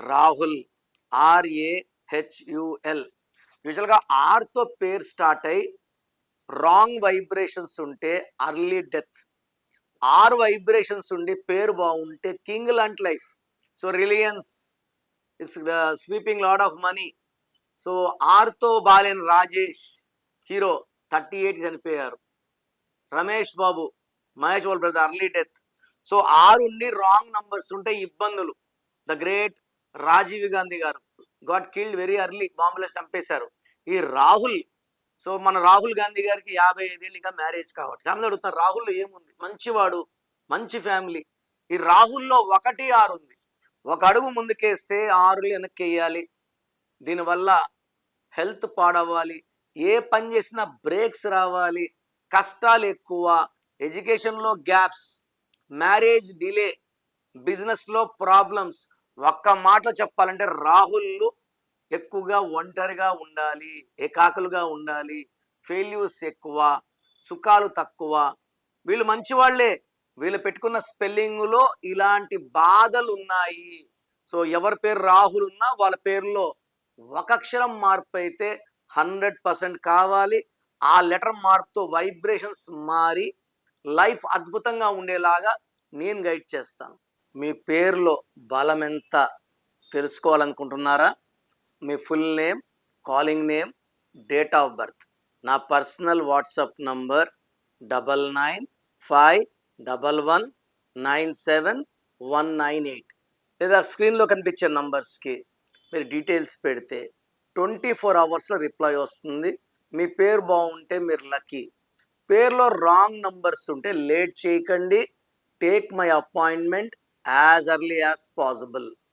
Rahul, RAHUL. యూజువల్గా ఆర్తో పేరు start అయ్యి రాంగ్ వైబ్రేషన్స్ ఉంటే అర్లీ డెత్, ఆర్ వైబ్రేషన్స్ ఉండి పేరు బాగుంటే కింగ్ లాంటి life. So Reliance is sweeping lot of money. So ఆర్తో బాలేని రాజేష్ హీరో 38 చనిపోయారు. రమేష్ బాబు, మహేష్ వాళ్ళ బ్రదర్, అర్లీ డెత్. సో ఆరు ఉండి రాంగ్ నంబర్స్ ఉంటే ఇబ్బందులు. ద గ్రేట్ రాజీవ్ గాంధీ గారు గాట్ కిల్డ్ వెరీ అర్లీ, బాంబులో చంపేశారు. ఈ రాహుల్, సో మన రాహుల్ గాంధీ గారికి 55 ఏళ్ళు, ఇంకా మ్యారేజ్ కాబట్టి చాలా అడుగుతారు రాహుల్లో ఏముంది, మంచివాడు, మంచి ఫ్యామిలీ. ఈ రాహుల్లో 1, 6 ఉంది. ఒక అడుగు ముందుకేస్తే 6 వెనక్కి వేయాలి. దీనివల్ల హెల్త్ పాడవ్వాలి, ఏ పని చేసినా బ్రేక్స్ రావాలి, కష్టాలు ఎక్కువ, ఎడ్యుకేషన్లో గ్యాప్స్, మ్యారేజ్ డిలే, బిజినెస్లో ప్రాబ్లమ్స్. ఒక్క మాట చెప్పాలంటే రాహుల్లు ఎక్కువగా ఒంటరిగా ఉండాలి, ఏకాకులుగా ఉండాలి, ఫెయిల్యూర్స్ ఎక్కువ, సుఖాలు తక్కువ. వీళ్ళు మంచివాళ్లే, వీళ్ళు పెట్టుకున్న స్పెల్లింగ్లో ఇలాంటి బాధలు ఉన్నాయి. సో ఎవరి పేరు రాహుల్ ఉన్నా వాళ్ళ పేరులో ఒక అక్షరం మార్పు అయితే 100% కావాలి. ఆ లెటర్ మార్పుతో వైబ్రేషన్స్ మారి లైఫ్ అద్భుతంగా ఉండేలాగా నేను గైడ్ చేస్తాను. మీ పేరులో బలం ఎంత తెలుసుకోవాలనుకుంటున్నారా? మీ full name, calling name, date of birth, నా పర్సనల్ వాట్సాప్ నంబర్ 99511197 లేదా స్క్రీన్లో కనిపించే నంబర్స్కి మీరు డీటెయిల్స్ పెడితే 24 అవర్స్లో రిప్లై వస్తుంది. మీ పేరు బాగుంటే మీరు లక్కీ. పేరులో రాంగ్ నంబర్స్ ఉంటే లేట్ చేయకండి. Take my appointment as early as possible.